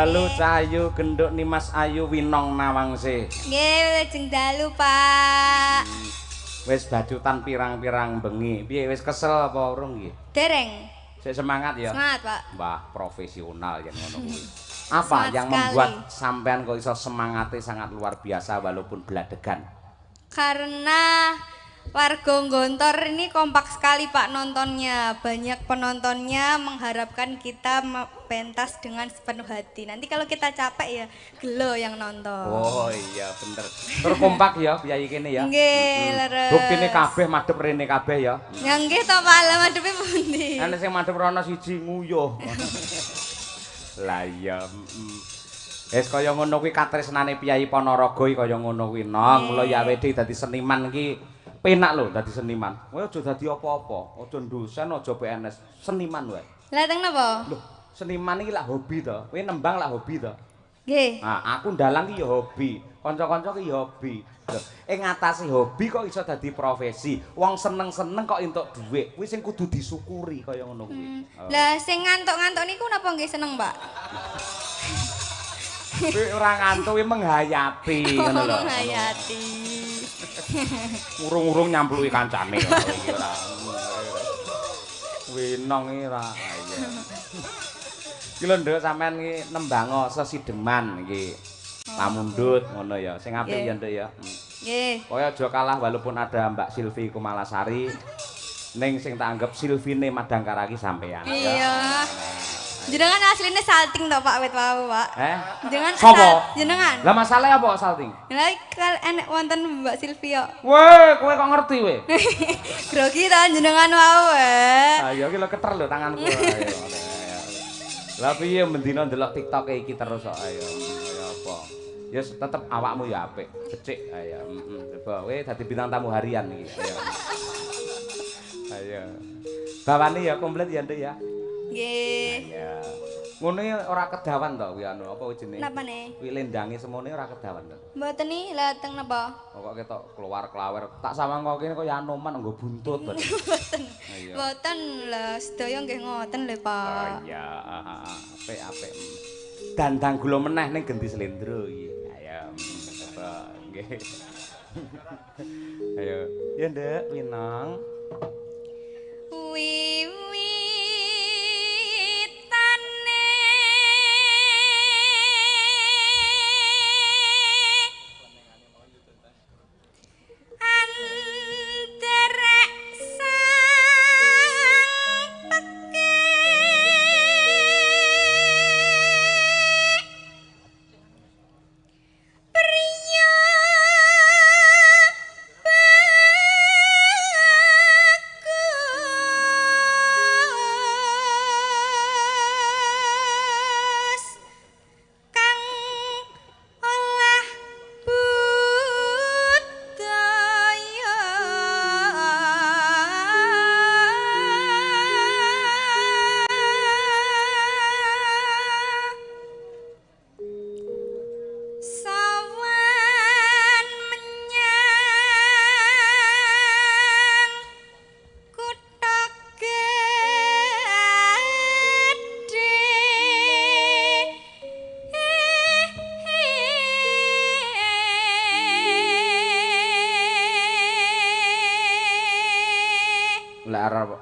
dalu Cahayu genduk Nimas Ayu Winong Nawangse. Nggih, lajeng dalu, Pak. Wis bacutan pirang-pirang bengi. Piye wis kesel apa urung nggih? Dereng. Sik semangat ya. Semangat, Pak. Mbah profesional yang ngono kuwi. Apa Semangat yang sekali. membuat sampean kok iso semangatnya sangat luar biasa walaupun beladegan? Karena warga Gontor ini kompak sekali Pak nontonnya. Banyak penontonnya mengharapkan kita pentas dengan sepenuh hati. Nanti kalau kita capek ya gelo yang nonton. Oh iya bener. Terus kompak ya piyayi kene ya. Nggih, leres. Buktine kabeh madhep rene kabeh ya. Ya nggih to Pak, lha madhepe pundi? Ana sing madhep rono siji nguyuh. Lah iya. Wis kaya ngono kuwi katresnane Piyayi Ponorogo iki kaya ngono kuwi. Nong, mula ya awake dadi seniman iki penak lho dadi seniman. Kowe aja dadi apa-apa, aja dosen, aja PNS, seniman wae. Lah teng napa? Lho, seniman iki lak hobi to. Kowe nembang lak hobi to. Nggih. Nah, aku ndalang iki ya hobi, kanca-kanca ki ya hobi. Lho, ing ngatasi hobi kok iso dadi profesi. Wong seneng-seneng kok entuk dhuwit. Kuwi sing kudu disyukuri kaya ngono kuwi. Lah sing ngantuk-ngantuk niku napa nggih seneng, Pak? Kuwi ora ngantuk kuwi menghayati ngono lho. Menghayati. Urung-urung nyampluki kancane kok iki ora. Winong iki ora. Iya. Iki lho nduk sampean iki nembango sesideman iki. Pamundhut ngono ya. Sing apik ya nduk ya. Nggih. Kaya aja kalah walaupun ada Mbak Silvi Kumalasari. Ning sing tak anggap Silvine Madangkaraki sampean. Iya. Jenengan asline salting to Pak wit wau, Pak. Jenengan Sopo? Jenengan. Lah masalahnya apa salting? Lah enek wonten Mbak Silvia. Weh, kowe kok ngerti weh? Grogi ta jenengan wau wae. Ayo iki lho keter lho tanganku. Ayo. Lah piye mendina ndelok TikTok iki terus kok ayo. Ayo apa? Ya tetep awakmu ya apik. Becik ayo. Coba kowe dadi bintang tamu harian iki. Ayo. Ayo. Bawane ya komplit ya Nduk ya. Nggih. Ya. Ngono ora kedawan to kuwi anu apa jenenge? Napane? Kuwi lendange semone ora kedawan to. Mboten ni lah teng napa? Kok ketok keluar kelawer. Tak sawang kok kene kaya Anoman nggo buntut bae. Mboten. Iya. Mboten lah sedaya nggih ngoten lho, Pak. Oh iya, apik-apik. Dandang gula meneh ning Genti Slendro iki. Ayo. Coba nggih. Ayo. Ya Nduk, Winong.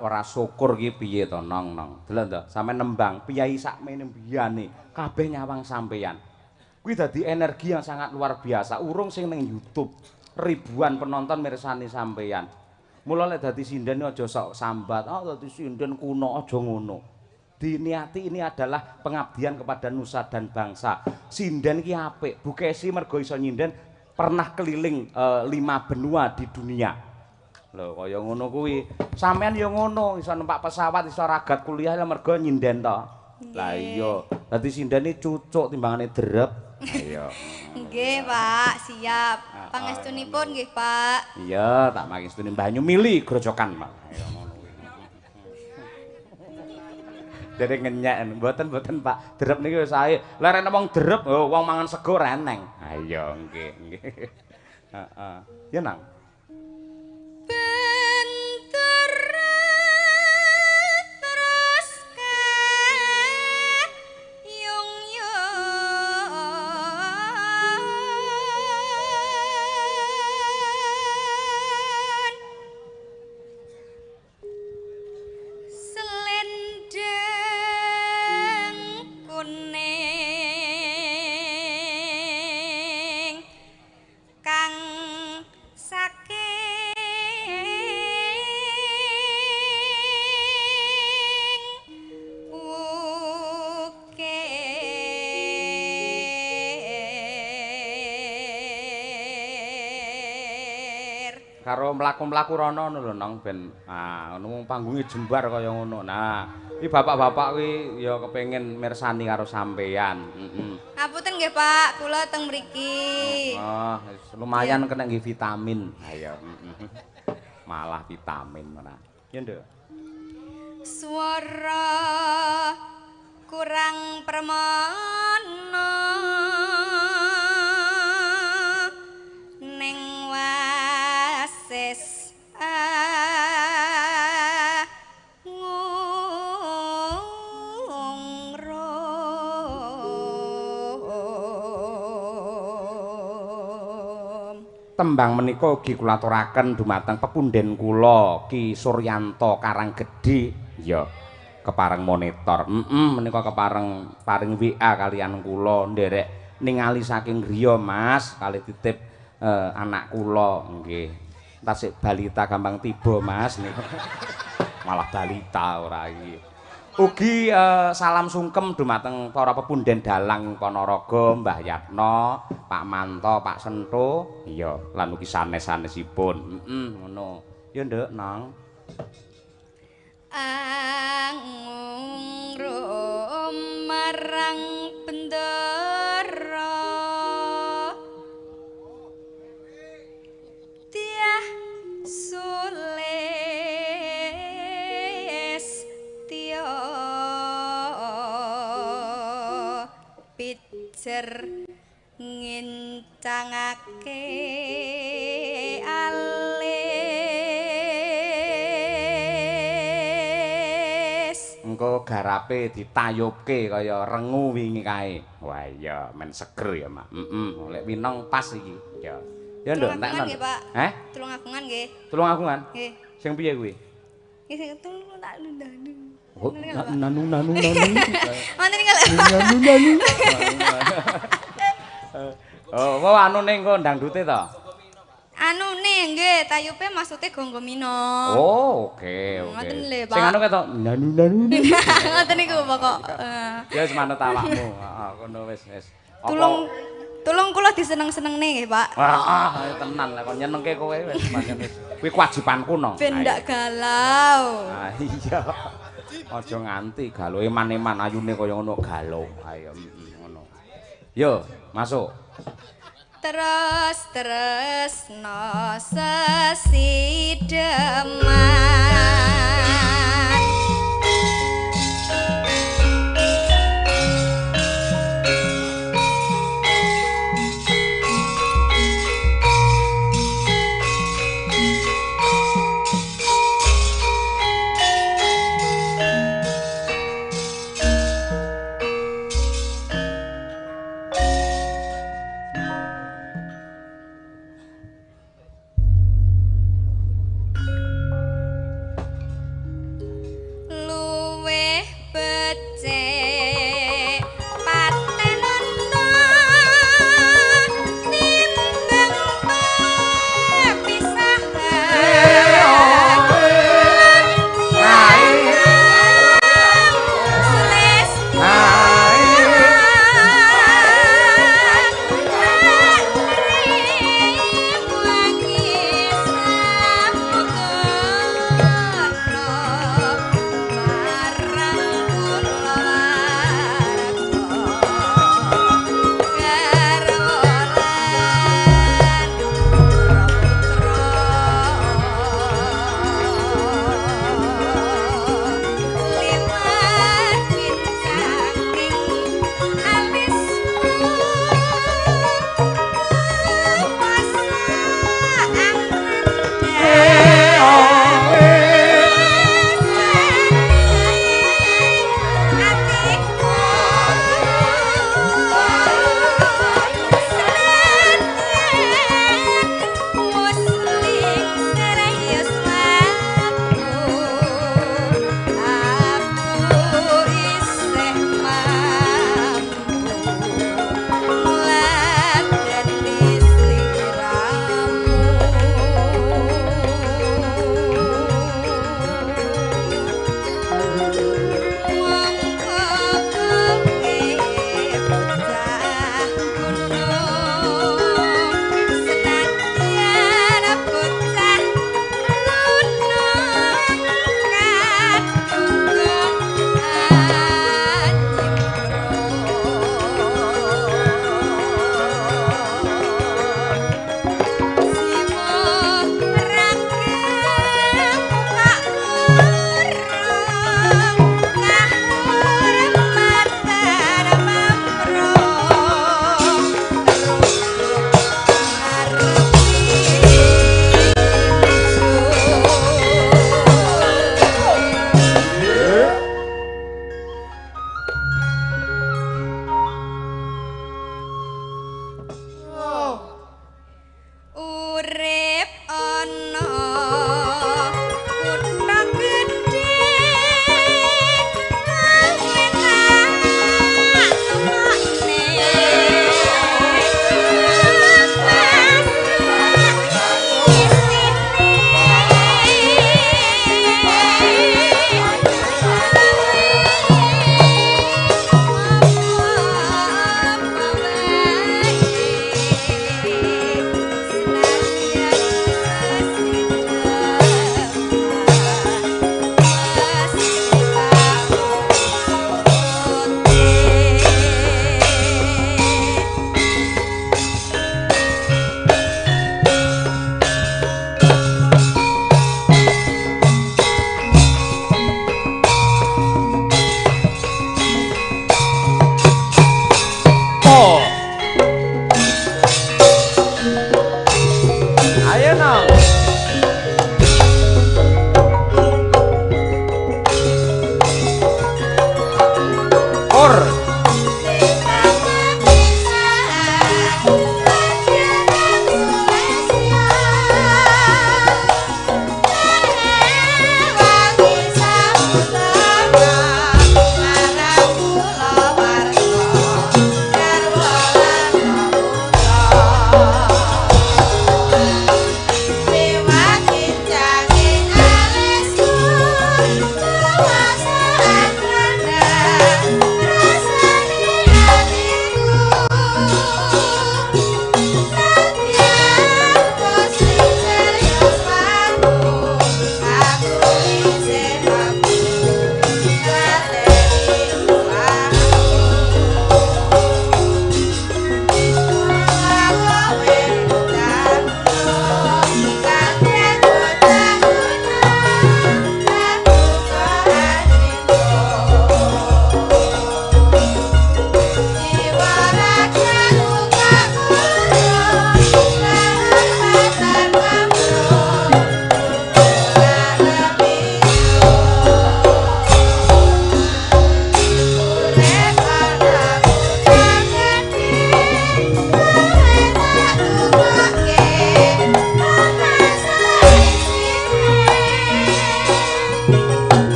Ora syukur ki piye to nong. Delok to, sampe nembang Piyayi sakmene mbiyane kabeh nyawang sampeyan. Kuwi dadi energi yang sangat luar biasa. Urung sing ning YouTube ribuan penonton mirsani sampeyan. Mula lek dadi sinden aja sok sambat, dadi sinden kuno aja ngono. Diniati ini adalah pengabdian kepada nusa dan bangsa. Sinden ki apik, Bu Kesi mergo iso nyinden pernah keliling 5 benua di dunia. Lho kaya ngono kuwi. Sampeyan ya ngono, iso numpak pesawat, iso ragat kuliah lah mergo nyinden to. Lah iya, dadi sindene cucuk timbangane drep. Ayo. Nggih, Pak, siap. Pangestunipun nggih, Pak. Iya, tak mangestuni banyu mili grojokan, Pak. Ayo ngono kuwi. Dere ngenyek, mboten Pak. Drep niki wis sae. Lah rene wong drep, wong mangan sego reneng. Ayo nggih, nggih. Heeh. Ya nang. Yung karo mlaku-mlaku rono ngono lho nang ben ngono panggunge jembar kaya ngono. Nah, iki bapak-bapak kuwi ya kepengin mirsani karo sampean. Ngapunten nggih Pak, kula teng mriki. Oh, lumayan kena nggih vitamin. Ayo. Malah vitamin mana. Ya, Nduk. Swara kurang permana ning wasis Tembang menika ugi kula aturaken dumateng pepundhen kula Ki Suryanto Karanggedhe ya kepareng monitor. Menika kepareng paring WA kalian kula nderek ningali saking griya Mas kali titip anak kula nggih. Tasik balita gampang tiba Mas niku. Malah balita ora iki. Ugi salam sungkem dumateng para pepundhen dalang Ponorogo, Mbah Yatno, Pak Manto, Pak Sento, iya lan ugi sanes-sanesipun. Ngono. Ya Nduk, Nang. Angrum marang bendera Tiah sulis Tio pijer ngincangake alis Engko garape ditayubke kaya rengu wingi kae. Wah iya men seger ya, Mak. Lek winong pas iki. Ya. Ya Nduk, entekno. Tulung agungan nggih. Tulung agungan? Nggih. Sing piye kuwi? Nggih sing tulung tak nundanu. Nanu. Ngoten niku lho. Nanu. Oh, anu ning engko ndangdute to? Anu nih nggih, tayupe maksude Gonggo Mino. Oh, oke. Ngoten lho, Pak. Sing anu ketok nanu. Ngoten niku pokok. Ya wis manut awakmu. Heeh, ngono wis. Tulung kula diseneng-senengne nggih, Pak. Ayo tenan lek kon nyenengke kowe wis pancen wis. Kuwi kewajibanku no. Ben ndak galau. Iya. Aja nganti galau eman-eman ayune kaya ngono galau. Ayo ngono. Yo, masuk. Terus no sesideman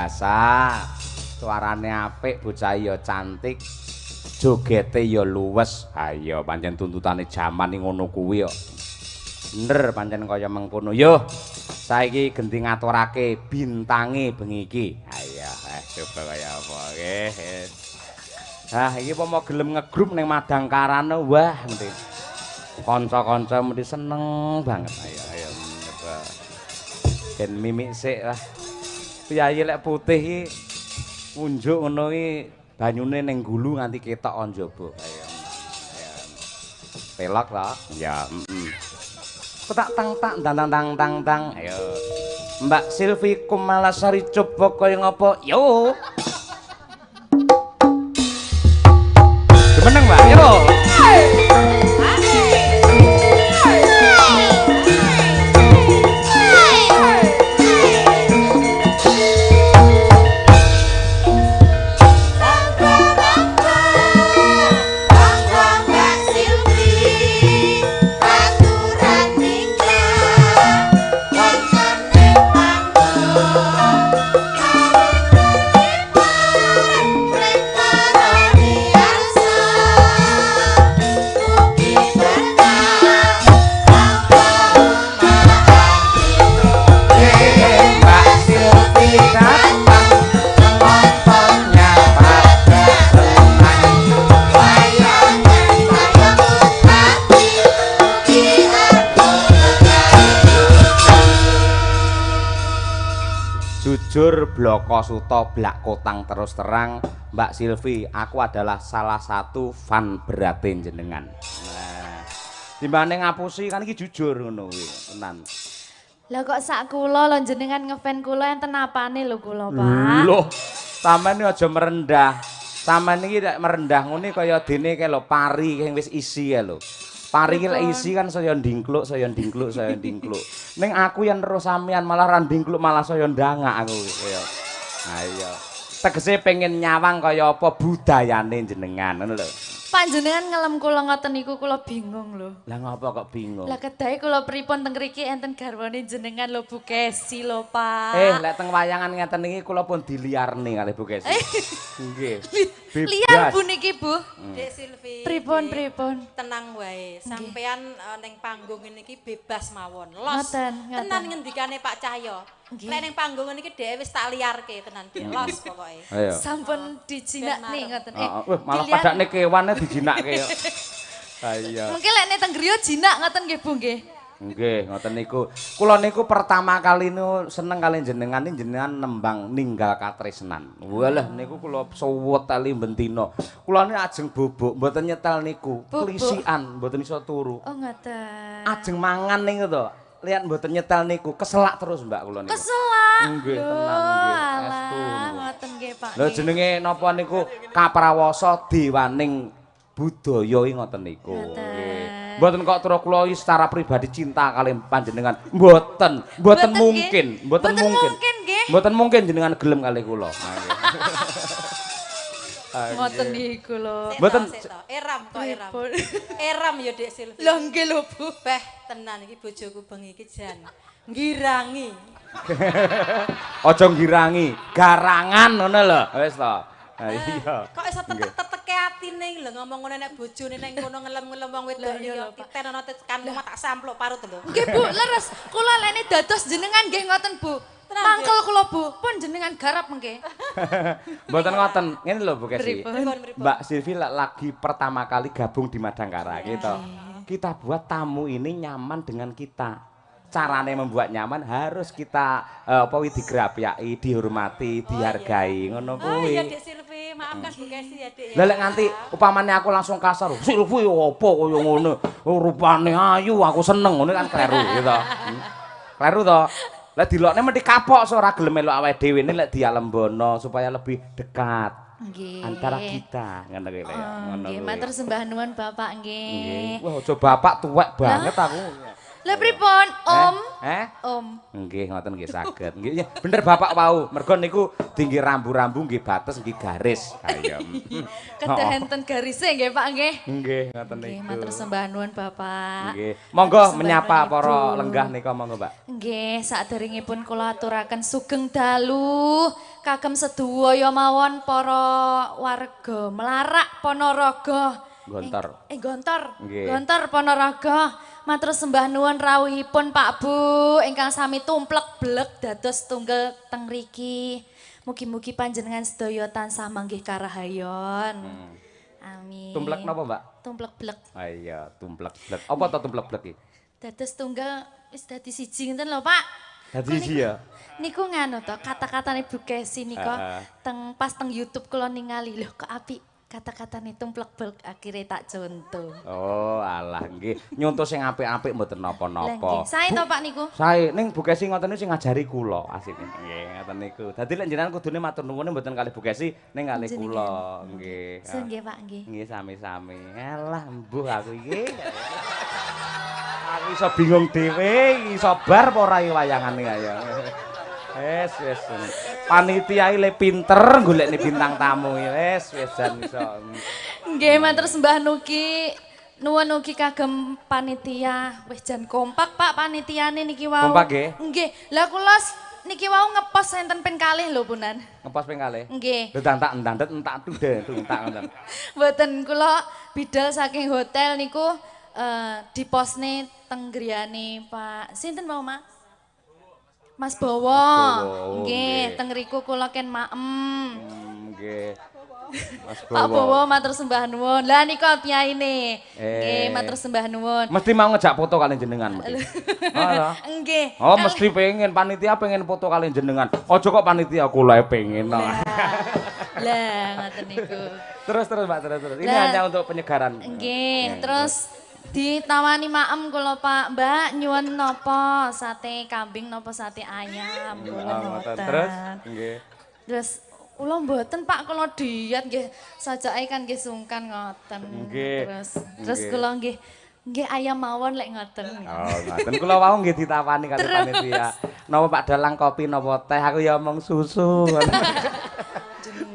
biasa. Suarane apik, bocah ya cantik. Jogete ya luwes. Ayo pancen tuntutane jaman ngono kuwi kok. Bener pancen kaya mengkono. Yo, saiki genti ngaturake bintange bengi iki. Ayo, coba kaya apa nggih. Iki apa mau gelem ngegrup ning Madangkarane wah mesti. Kanca-kanca mesti seneng banget. Ayo coba. Ben mimik sik lah. Piyayi lek putih iki unjuk ngono iki banyune ning gulu nganti ketok on njaba. Ayo. Pelok ta? Ya, tak tang tang. Ayo. Mbak Silvi Kumalasari coba kaya ngapa? Yo. Meneng, Mbak. Yo. Jujur bloko suto blak kotang terus terang Mbak Silvi, aku adalah salah satu fan berate jenengan. Nah, timbane ngapusi kan iki jujur ngono kuwi, tenan. Lah kok sak kula lho jenengan ngefan kula enten apane lho kula, Pak? Loh, sampean iki aja merendah. Sampean iki nek merendah ngene kaya dene kae lho pari sing wis isi kae lho. Pari iki lek isi kan saya ndingkluk. Ning aku yang terus sampean malah ra ndingkluk malah saya ndangak aku. Ayo. Tegese pengen nyawang kaya apa budayane jenengan ngono lho. Panjenengan ngelem kula ngoten niku kula bingung lho. Lah ngapa kok bingung? Lah kedahe kula pripun teng mriki enten garwane jenengan lho Bu Kesi lho, Pak. Lek teng wayangan ngeten iki kula pun diliarne kalih Bu Kesi. Nggih. Liar Bu niki, Bu. Dek Silvi. Pripun? Tenang wae. Sampean ning panggung niki bebas mawon. Los. Ngoten. Tenan ngendikane Pak Cahyo. Lek ning panggung niki dhewe wis tak liarke tenan Dek. Los pokoke. Sampun dijinak nih ngoten. Malah padakne kewane dijinakke kok. Iya. Mungkin lek nek teng griya jinak ngoten nggih Bu nggih. Nggih, ngoten niku. Kula niku pertama kali nu seneng kali jenengan nembang ninggal katresnan. Walah niku kula suwet tali bentino. Kula niku ajeng bobok, mboten nyetel niku. Klisikan, mboten iso turu. Oh ngoten. Ajeng mangan niku to. Lihat mboten nyetel niku, keselak terus Mbak kula niku. Keselak. Nggih, tenan nggih. Estu. Ngoten nggih Pak. Lho jenenge napa niku kaprawasa dewaning budaya ngoten niku. Nggih. Mboten kok terus kula secara pribadi cinta kali panjenengan. Mboten mungkin. Mboten mungkin jenengan gelem kali kula. Ngoten niku lho. Mboten Eram. Eram ya Dek Silvi. Lho nggih lho Bu. Beh, tenan iki bojoku bengi iki jan ngirangi. Aja ngirangi, garangan ngono lho. Wis to. Iya. Kok iso tetek-teteke atine lho ngomong ngono nek bojone ning kono ngelem-ngelem wong wedok ya titen ana tekanmu tak sampluk parut lho. Nggih Bu, leres. Kula lene dados jenengan nggih ngoten Bu. Mangkel kula Bu, pun jenengan garap mengke. Mboten ngoten. Ngene lho Bu Kesi. Pripun? Mbak Silvi lagi pertama kali gabung di Madangkara gitu. Kita buat tamu ini nyaman dengan kita. Carane membuat nyaman harus kita digrapiaki, dihormati, dihargai ngono kuwi. Oh iya Dek Silvi, maafkan Bu Kesi ya Dek. Lah lek nganti upamane aku langsung kasar, Silvi opo kaya ngono? Rupane ayu, aku seneng ngono kan kleru gitu. Kleru to. Lah dilokne mesti kapok ora gelem melok awake dhewe ne lek dialembono supaya lebih dekat. Antara kita ngono kuwi ya. Ngono. Nggih, matur sembah nuwun Bapak nggih. Wah, aja bapak tuwek banget aku. Lah pripun, Om? Om. Nggih, ngoten nggih saged. Nggih, bener Bapak wau. Mergo niku tinggi rambu-rambu nggih bates nggih garis. Ayo. Kedah enten garise nggih Pak nggih. Nggih, ngoten niku. Nggih, matur sembah nuwun Bapak. Nggih. Monggo menyapa para lenggah nika monggo, Mbak. Nggih, saderengipun kula aturaken sugeng dalu kagem sedaya mawon para warga Melarak Ponorogo. Gontor. Gontor. Nggih. Gontor Ponorogo. Matur sembah nuwun rawuhipun Pak Bu ingkang sami tumplek blek dados tunggal teng mriki. Mugi-mugi panjenengan sedaya tansah manggih karahayon. Amin. Tumplek napa, Mbak? Tumplek blek. Ah iya, tumplek blek. Apa to tumplek blek iki? Dados tunggal wis dadi siji ngenten lho, Pak. Dadi siji ya. Niku nganu to, kata-katane Bu Kesi nika teng pas teng YouTube kula ningali lho kok apik. Kata-katane tumplek blek akhire tak contoh. Oh, alah nggih. Nyonto sing apik-apik mboten Lah napa-napa. nggih, sae to Pak niku. Sae ning Bu Kesi ngoten niku sing ngajari kula asline. Nggih, ngoten niku. Dadi lek jenengan kudune matur nuwun mboten kalih Bu Kesi ning kalih kula. Nggih. Nggih Pak, nggih. Nggih sami-sami. Alah mbuh aku iki. Aku iso bingung dhewe, iso bar apa ora wayangane kaya. Wes. Panitia le pinter golekne bintang tamu. Wes jan iso. Nggih, matur sembah nuwun ugi kagem panitia. Wis jan kompak Pak panitiane niki wau. Kompak nggih? Nggih. Lah kula niki wau ngepost enten ping kalih lho Punan. Ngepost ping kalih. Nggih. Lho entak tuntak ngoten. Mboten kula bidal saking hotel niku dipostne teng griyane Pak. Sinten mau, Mak? Mas Bowo. Nggih, teng riku kula ken maem. Nggih. Mas Pak Bowo matur sembah nuwun. Lah nika piyaine. Nggih, matur sembah nuwun. Mesti mau ngejak foto kalian jenengan mesti. Nggih. Oh, mesti pengen panitia pengen foto kalian jenengan. Ojo kok panitia kula pengen. Lah, ngoten niku. Terus Mbak, terus. Ini hanya untuk penyegaran. Nggih, terus ditawani maem kula Pak, Mbak nyuwun napa? Sate kambing napa sate ayam? Kula ngoten. Terus nggih. Terus kula mboten Pak, kula diet nggih. Sajake kan nggih sungkan ngoten. Nggih. Terus kula nggih ayam mawon lek ngoten. Oh, ngoten kula wau nggih ditawani kali panitia. Napa Pak Dalang kopi napa teh? Aku ya omong susu.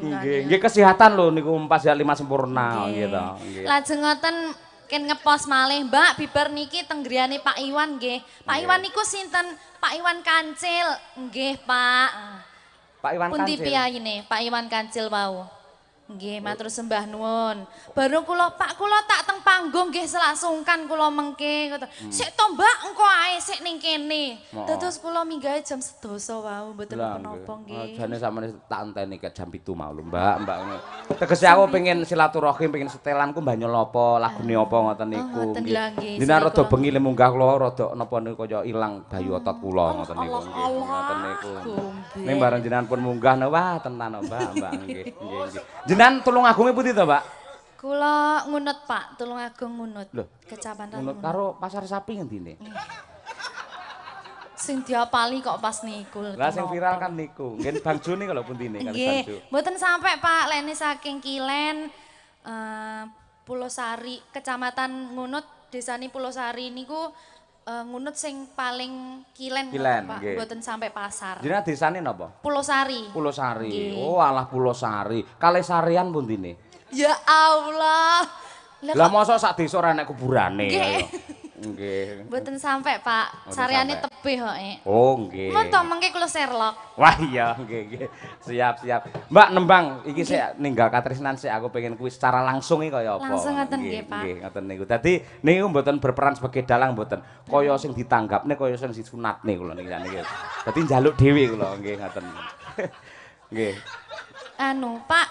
Nggih, kesehatan lho niku pas ya 5 sempurna gitu. Nggih. Lajeng ngoten ken ngepost malih Mbak bibar niki teng griyane Pak Iwan nggih. Pak Iwan niku sinten? Pak Iwan Kancil. Nggih, Pak. Pak Iwan Kancil. Pundi piyayine Pak Iwan Kancil wau? Nggih, matur sembah nuwun. Baru kula Pak kula tak teng panggung nggih selak sungkan kula mengke ngoten. Sik to Mbak engko ae sik ning kene. Terus kula minggahe jam 12 wau mboten napa-napa nggih. Jane sampeyan tak enteni ke jam 7 mau lho Mbak. Tegese aku pengen silaturahim, pengen setelanku mbanyol apa, lagune apa ngoten niku. Nggih. Dina rada bengi le munggah kula rada napa niku kaya ilang bayu otot kula ngoten niku nggih. Ngoten niku. Ning bareng jenengan pun munggah wah tenan Mbak nggih. Jenengan Tulungagunge pundi to, Mbak? Kula ngunut, Pak. Tulungagung ngunut. Kecamatan ngunut karo Pasar Sapi ngendine? Sing diapali kok pas niku. Lah sing viral kan niku. Nggih Bang Jo niku lho puntine kan Bang Jo. Mboten sampe, Pak. Lene saking Kilen Pulau Sari, Kecamatan Ngunut, desane Pulau Sari niku ngunut sing paling kilen Pak, mboten sampai pasar. Jenengan desane napa? Pulau Sari. Pulau Sari. Oh, alah Pulau Sari. Kalih sarian puntine? Ya Allah. Lah mosok sak desa ora enek kuburane kaya. Nggih. Mboten sampai, Pak. Sariane tebih kok. Oh, nggih. Mun to mengke kula Sherlock. Wah, iya, nggih. Siap. Mbak Nembang, iki sik ninggal katresnan sik aku pengen kuwi secara langsung iki kaya apa? Langsung ngoten nggih, Pak. Nggih, ngoten niku. Dadi niku mboten berperan sebagai dalang mboten. Kaya sing ditanggapne kaya sing disunatne kula niki. Dadi njaluk dhewe kula nggih ngoten. Nggih. Anu, Pak,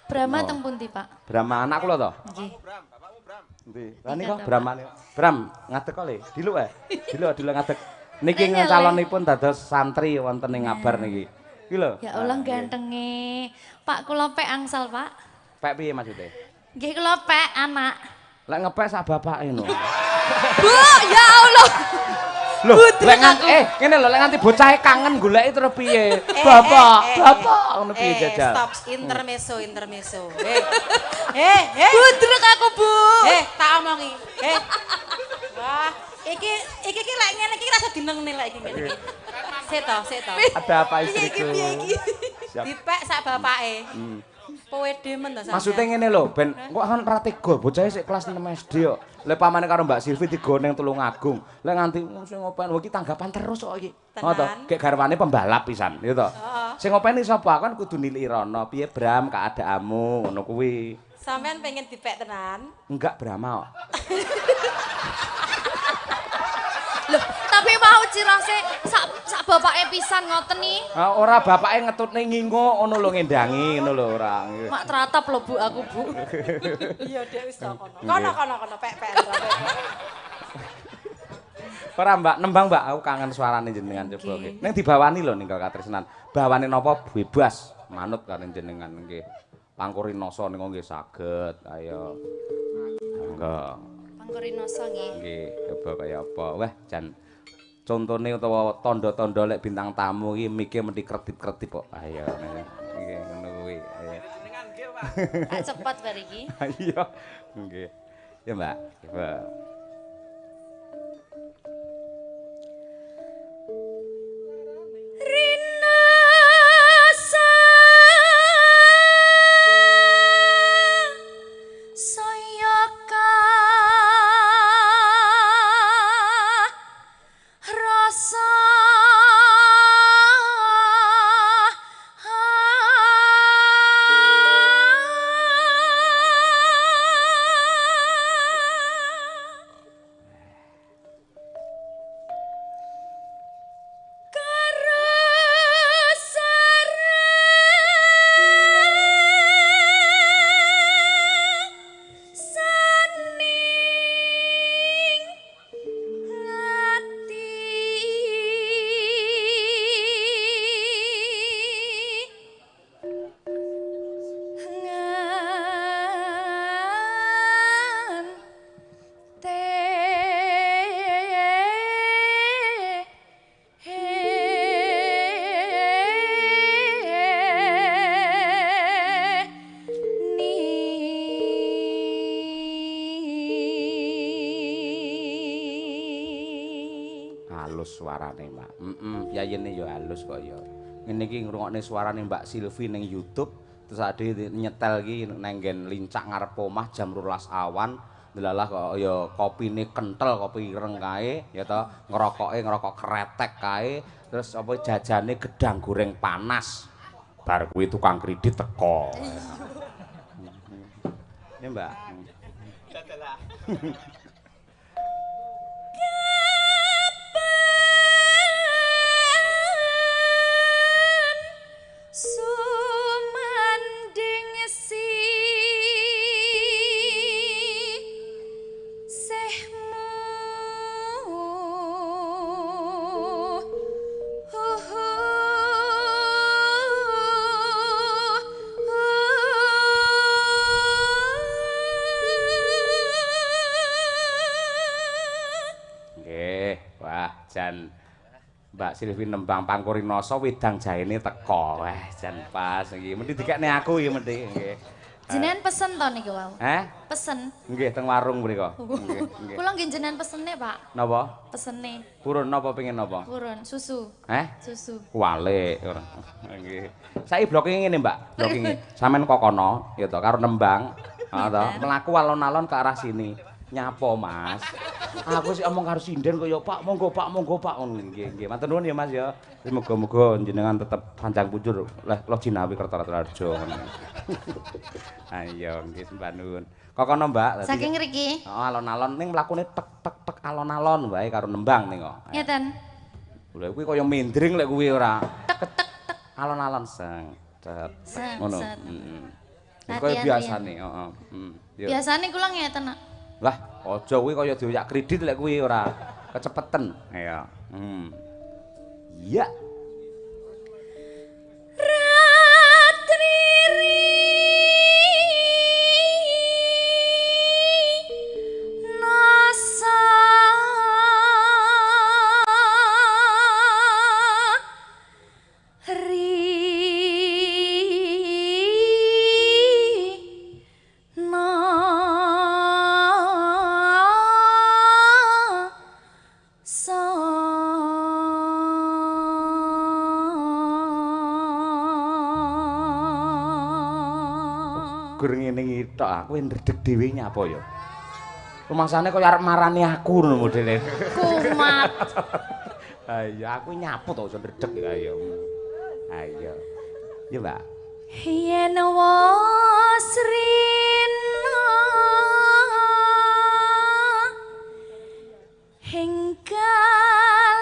Brahma teng pundi, Pak? Brahma anak kula to? Nggih. Endi? Lah nika Brahmane. Bram, ngadeg kok le. Diluk ae. Diluk ngadeg. Niki calonipun dados santri wonten ing Ngabar niki. Iki lho. Ya Allah gantenge. Pak kula pek angsal, Pak. Pek piye maksude? Nggih kula pek anak. Lek ngepek sak bapake no. Bu, ya Allah. Loh, lek ngene lho, lek nganti bocahe kangen goleki terus piye? Bapak ngono piye jajal? Stop, intermezzo. Budrek aku, Bu. Tak omongi. Wah, iki lek ngene iki rasa dinengne lek iki ngene iki. Sik to. Ada apa istriku? Dipek sak bapake. Kowe demen ta sampean? Maksudnya ngene lho, ben kok kan ra tega bocah sik kelas 6 SD kok. Lek pamane karo Mbak Silvi digoneng Tulungagung. Lek nganti sing ngopeni iki tanggapan terus kok iki. Ngono to. Gek garwane pembalap pisan, ya to. Sing ngopeni sapa? Kan kudu nilai rono. Piye Bram keadaanmu ngono kuwi. Sampean pengen dipek tenan? Enggak Brama kok. Loh, tapi mau cirase sak bapake pisan ngoten nih. Ora bapake ngetutne ngingo ngono lho ngendangi ngono lho ora. Mak teratap lho Bu aku Bu. Iya Dek wis kono. Kono pek. Ora Mbak, nembang Mbak, aku kangen suarane jenengan coba nggih. Ning dibawani lho ninggal katresnan. Bawane napa bebas manut karo jenengan nggih. Pangkurinoso niku nggih saged. Ayo. Monggo. Pangkurinoso nggih. Nggih, coba kaya apa? Wah, jan contone utawa tanda-tanda lek bintang tamu iki mike mesti kredit-kredit kok. Ayo nggih ngono kuwi. Ayo. Jenengan nggih, Pak. Tak cepet bar iki. Iya. Nggih. Ya, Mbak. Coba. Suarane Mbak. Piyayene ya halus kok ya. Ngene iki ngrungokne suarane Mbak Silvi ning YouTube, terus ade nyetel iki nang nggen lincak ngarep omah jam 12 awan. Delalah kok ya kopine kentel, kopi ireng kae ya to, ngerokok kretek kae, terus apa jajane gedang goreng panas. Bar kuwi tukang kredit teko. Ya Mbak. Dadalah. Sumanding si sehmu Nggih, wah jan Mbak Silvi nembang Pangkurinoso wedang jaene teko. Wah, jan pas iki. Mesti dikekne aku iki mesti nggih. jenengan pesen to niku wau. Pesen. Nggih, teng warung mriko. Nggih. Kula nggih jenengan pesene, Pak. Napa? Pesene. Purun napa pengen napa? Purun susu. Susu. Wale ora. Nggih. Saiki bloke ngene, Mbak. Bloke ngene. Sampeyan kok kono ya to karo nembang. Ha to, mlaku alon-alon ke arah sini. Nyapa, Mas? Aku sih omong karo sinden kaya Pak, monggo Pak ngono. Nggih, matur nuwun ya Mas ya. Muga-muga jenengan tetep panjang punjur leh lo Jinawi Kertarejo ngono. Ayo nggih sembah nuwun. Kok kono Mbak? Saking ngriki. Heeh, alon-alon ning mlakune tek alon-alon wae karo nembang ning kok. Ngeten. Lha kuwi kaya mindring lek kuwi ora. Alon-alon seng. Ngono. Heeh. Kaya biasane, heeh. Biasane kula ngeten, Nak. Lah, aja kuwi kaya dioyak kredit lek kuwi ora kecepeten. Ya. Iya. ngene iki tok aku ndredeg dhewe nyapa ya. Rumangsane kaya arep marani aku ngono modele. Kumat. Ayo aku nyapu to iso ndredeg ayo. Ayo. Ya, Mbak. Yen wasrina hinggal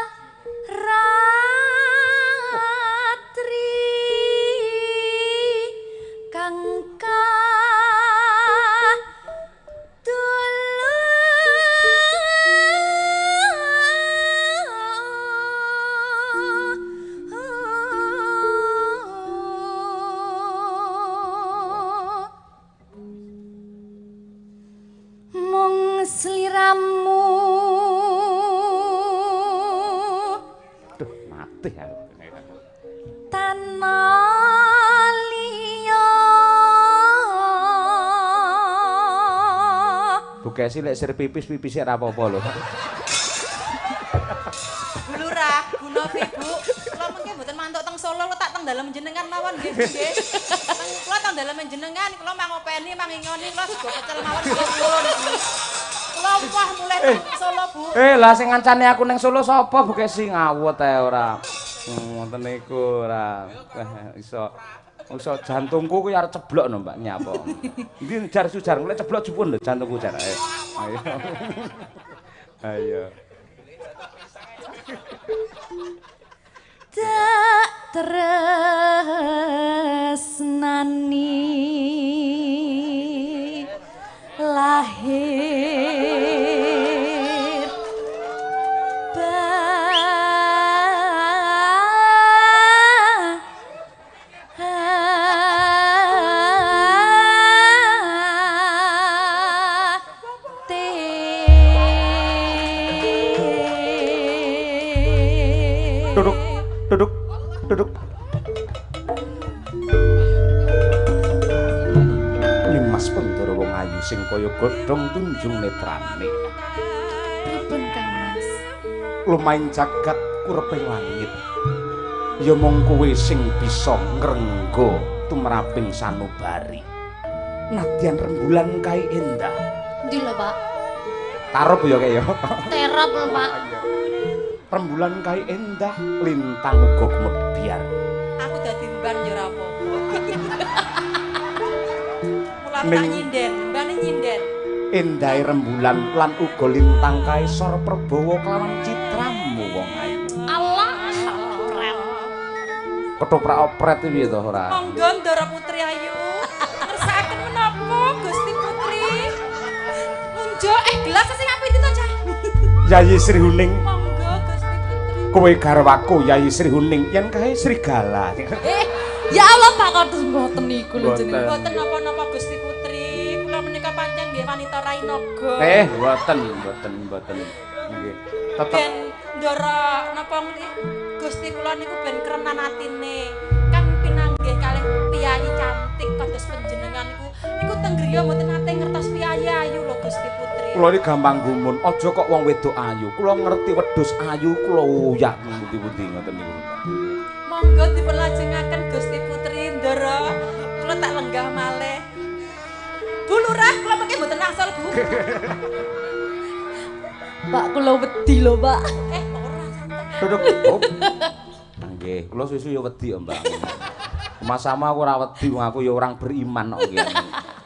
ratri kang sliramu Duh, mati aku. tanah liya Bukesi lek sir pipis ora apa-apa lho. Bu Lurah, Bu Novi, Bu. Kula mengke mboten mantuk teng Solo, kula tak teng dalem jenengan mawon nggih, nggih. Kula teng dalem jenengan, kula mangopeni, mangingoni, kula sego pecel mawon kula nuwun. Kula wah mulai teng Solo, Bu. Lah sing ngancani aku ning Solo sapa Bukesi ngawut ae ora. Ngoten niku ora. Iso jantungku kuwi arep ceblok no Mbak nyapa. Iki jar sujar mulai ceblok jupun lho jantungku jar. Ayo. Ayo. tak tresnani lahir Duduk. Nimas Pandara wong ayu sing kaya godhong tunjung netrane. pripun Kang Mas? Lumaing jagat kureping langit. Ya mung kowe sing bisa ngrengga tumraping sanubari. Nadyan rembulan kae endah. Ndi lho, Pak? Tarup ya kae ya. Terap lho, Pak. Rembulan kae endah, lintang uga gumedhyar. Aku dadi mban yo ora apa-apa. Mula tak nyinden, mbane nyinden. Endahe rembulan lan uga lintang kae sor prabawa kelawan citramu wong ayu. Allah, keren. Ketoprak opret iki to ora. Monggo Ndara Putri Ayu. Ngersakaken menapa Gusti Putri? Munjo gelas sing apik itu to, Cah. Yayi Sri Huning, Monggo Gusti Putri. kowe garwaku Yayi Sri Huning yen kae Srigala. Ya Allah, Pak kok mboten niku lho jenenge. Mboten napa-napa Gusti Putri. Kula menika pancen nggih wanita Rainaga. Mboten. Nggih. Tetep Ben Ndara napa Gusti kula niku ben krenan atine. Kan pinanggih kalih piyayi cantik kados panjenengan niku teng griya mboten nate ngertos piyayi ayu lho Gusti Putri. kula iki gampang gumun. Aja kok wong wedok ayu. Kula ngerti wedhus ayu kula uyak pundi-pundi ngoten niku. Monggo dipunlajengaken Gusti Putri Ndara. Kula tak lenggah malih. Bu Lurah, kula mengke mboten angsal, Bu. Pak kula wedi lho, Pak. Kok ora santai. Duduk. Oh. Nggih, kula susu ya wedi, Mbak. Mas sama aku ora wedi wong aku ya orang beriman kok nggih.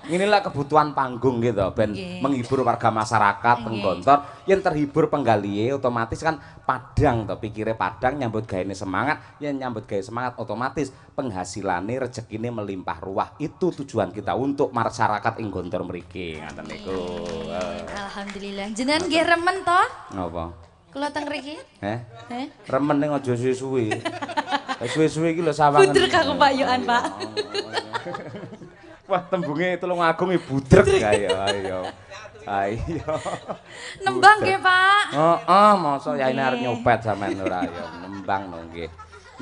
Inilah kebutuhan panggung gitu, ben menghibur warga masyarakat Penggontor. Yang terhibur penggalihe otomatis kan padang to, pikire padang nyambut gaene semangat, yang nyambut gawe semangat otomatis penghasilane rezekine melimpah ruah. Itu tujuan kita untuk masyarakat ing Gontor mriki ngoten niku. Alhamdulillah. Jenengan nggih remen to? Napa? Kula teng mriki. Remen ning aja suwe-suwe. Suwe-suwe iki lho sawangen. Budrek aku Pak Yohan, Pak. Wah, tembunge Tulungagung iki budrek ayo. Nembang nggih, Pak. Heeh, mosok yaine arep nyopet sampean ora ya. Nembang no nggih.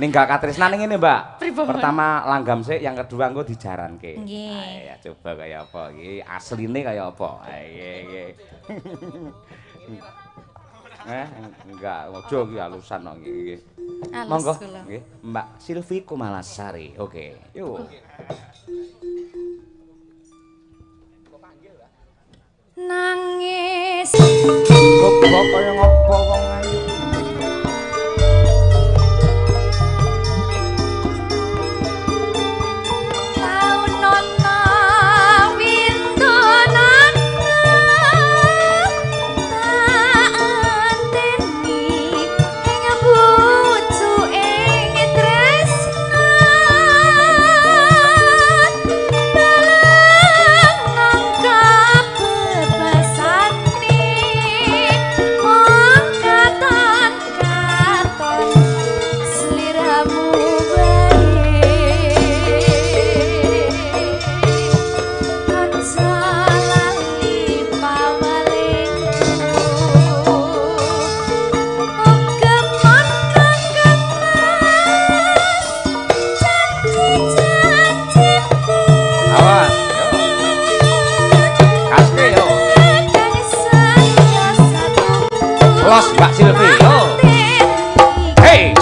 Ninggal katresnan ngene, Mbak. Pertama langgam sik, yang kedua engko dijaranke. Nggih. Ya coba kaya apa iki? Asline kaya apa? Nggih. Enggak, ojo iki alusan kok nggih. Monggo nggih, Mbak Silvi Kumalasari. Oke. Yuk. Nangis Kok kaya ngopo wong ayu. Los Mbak Silvi, yo. Hey.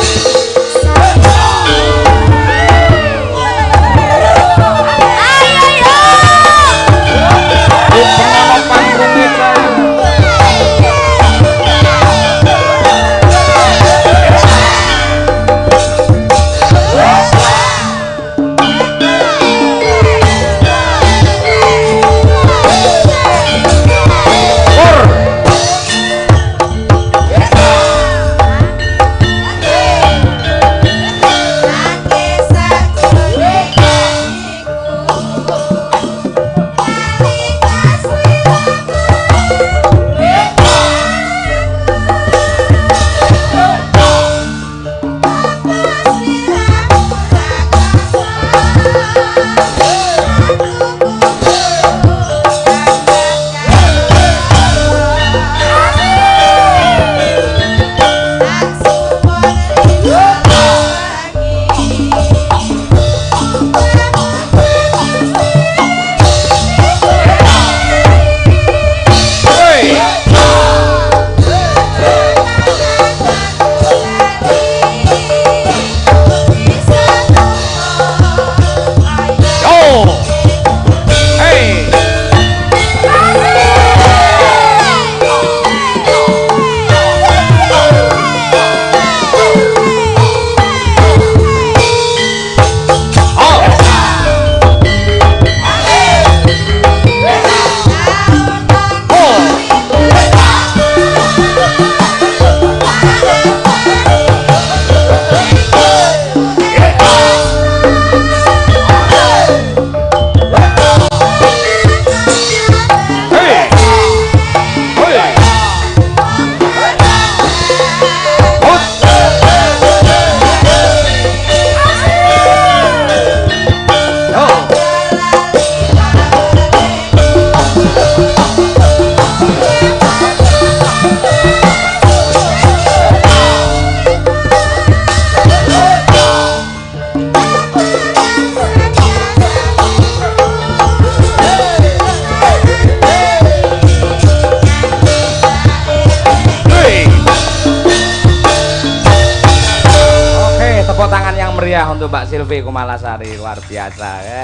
Untuk Mbak Silvi Kumalasari luar biasa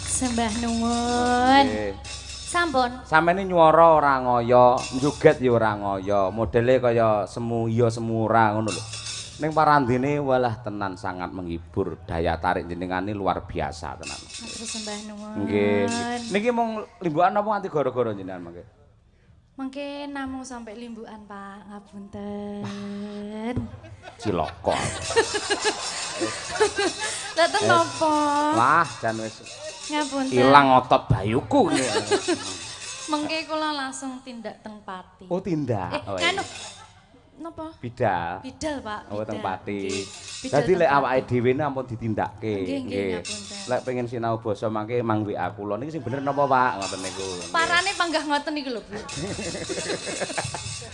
Sembah nuwun. Sampun. Sampeyan nyuara ora ngoyo, njoget ya ora ngoyo, modele kaya semu iya semu ora ngono lho. Ning parandene walah tenan sangat menghibur, daya tarik jenengane luar biasa tenan. Matur sembah nuwun. Nggih. Niki mung limbukan napa nganti gara-gara jenengan mangke? Mungkin namung sampai limbukan Pak, ngapunten. Cilaka. Lah ten napa? Wah, jan wis Ngapunten. ilang otot bayuku. Mengke kula langsung tindak teng pati. Oh, tindak. Oh, Anu. Napa? Bidal. Bidal, Pak. Oh, teng pati. Bidal Dadi lek teng awake dhewe ampun ditindakke. Nggih, ngapunten. Lek pengen sinau basa mangke mang WA kula niki sing bener napa, Pak? Ngoten niku. Parane panggah ngoten niku lho, Bu.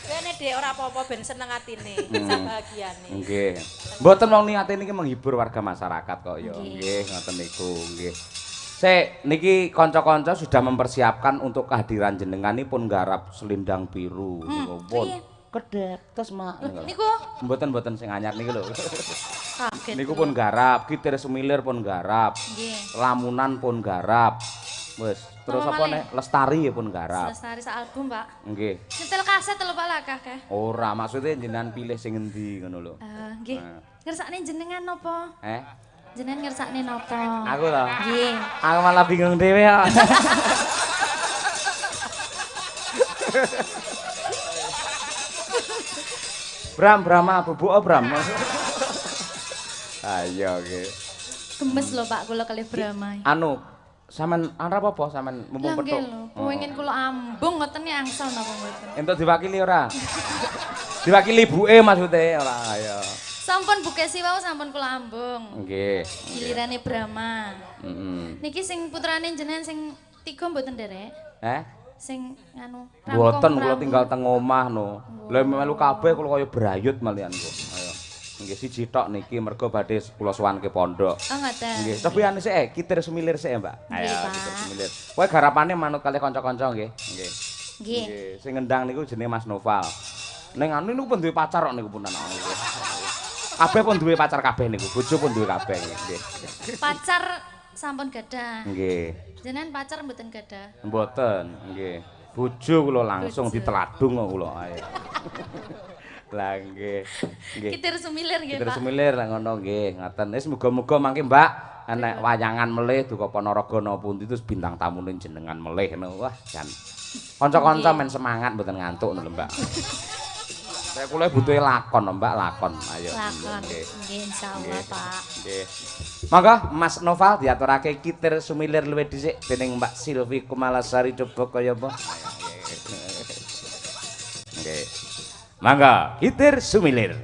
Kene Dek ora apa-apa ben seneng atine, sabahagiane. Nggih. Mboten wong niate niki menghibur warga masyarakat kok ya. Nggih, ngoten niku, nggih. Sik, niki kanca-kanca sudah mempersiapkan untuk kehadiran jenenganipun nggarap selindang biru niku pun. Kedek terus mak Niku mboten sing anyar niki lho. kaget. Niku pun garap, kitir semilir pun garap. Nggih. Lamunan pun garap. Wis, terus Napa apa malih? nek Lestari pun garap. Lestari sak album, Pak. Nggih. Nyetel kaset lho Pak lakah keh. Ora, maksudnya jenengan pilih sing endi ngono lho. Nggih. Ngersakne jenengan napa? Jenengan ngersakne napa? Aku lho. Nggih. Aku malah bingung dhewe kok. Brama bubuk Bram. Ayo nggih. Gemes lho Pak kula kalih Brama. Anu, sampean arep apa sampean mumpung Lah nggih petuk? lho, pengin kula ambung ngoten nih angsal napa mboten. Entuk diwakili ora? Diwakili ibuke maksude ora ayo. Sampun bukesi wau sampun kula ambung. Nggih. Gilirane Brama. Heeh. Niki sing putrane jenengan sing 3 mboten nderek? Sing anu Mboten kula tinggal teng omah no. Lah melu kabeh kula kaya brayut malian kok. Ayo. Nggih siji tok niki mergo badhe kula sowanke pondok. Oh ngoten. Nggih, cobiane sik kitir sumilir sik, Mbak. Ayo Pak. kitir sumilir. Kowe garapane manut kalih kanca-kanca nggih. Nggih. Nggih. Nggih, sing ngendang niku jenenge Mas Noval. Ning anu niku pun duwe pacar kok niku pun anak niku. Kabeh pun duwe pacar kabeh niku, bojo pun duwe kabeh nggih. Pacar sampun gadah. Nggih. Jenengan pacar mboten gadah. Mboten, nggih. Bojo kula langsung diteladung kok kula. Ayo. Lah nggih. Nggih. Kitir sumilir nggih, Kitir Pak. sumilir lah ngono nggih, ngoten. Wis muga-muga mangke Mbak enek wayangan melih duka Ponorogo napa pundi terus bintang tamune jenengan melih ngono. Wah, jan. Kanca-kanca men semangat mboten ngantuk lho, Mbak. Saya kula butuhe lakon, Mbak, lakon. Ayo. Lakon. Nggih. Nggih insyaallah, Pak. Nggih. Monggo Mas Noval diaturake kitir sumilir luwih dhisik dening Mbak Silvi Kumalasari coba kaya apa? Nggih. Mangga kitir sumilir.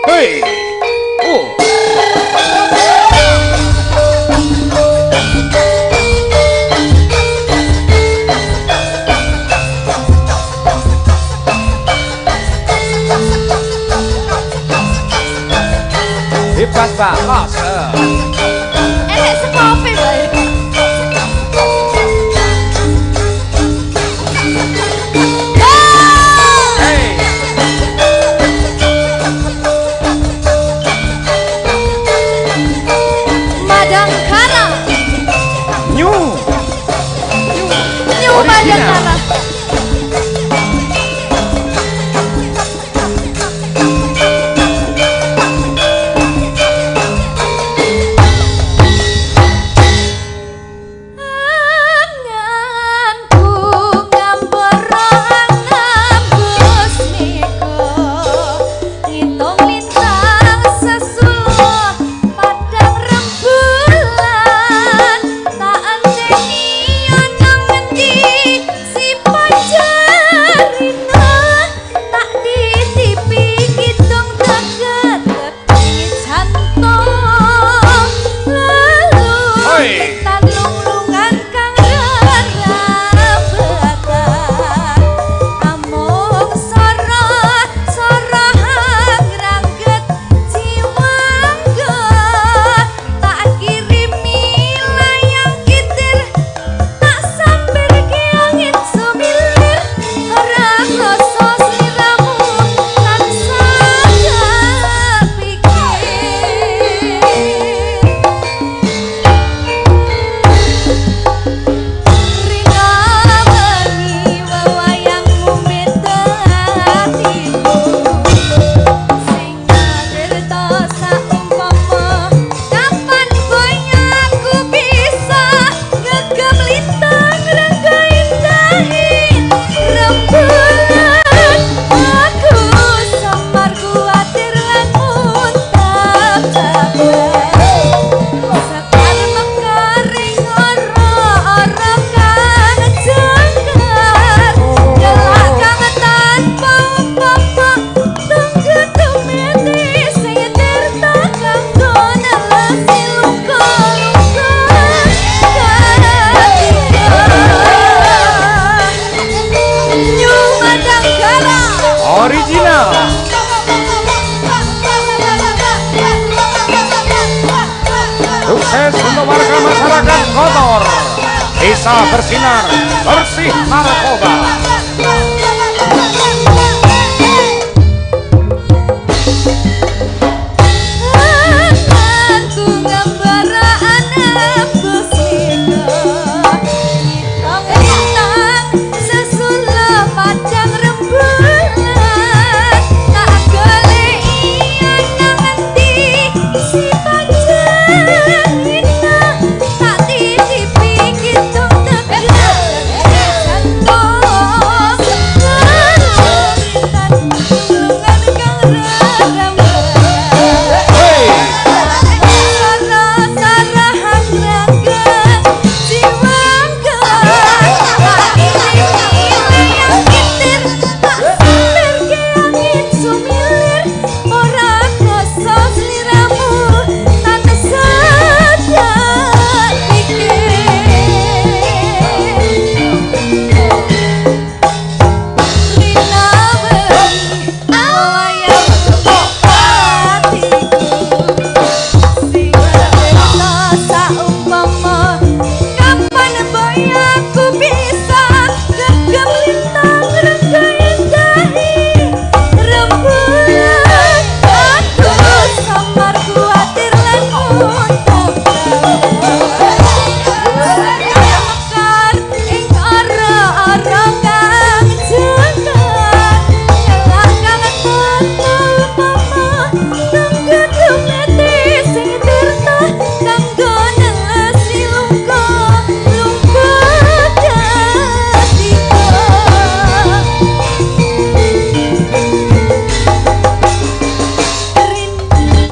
Hei. Oh. Bebas Pak, los. Enek sekopi, Pak. Madangkara. New Madangkara. Original. Sukses untuk warga masyarakat Kotor. Bisa bersinar bersih narkoba.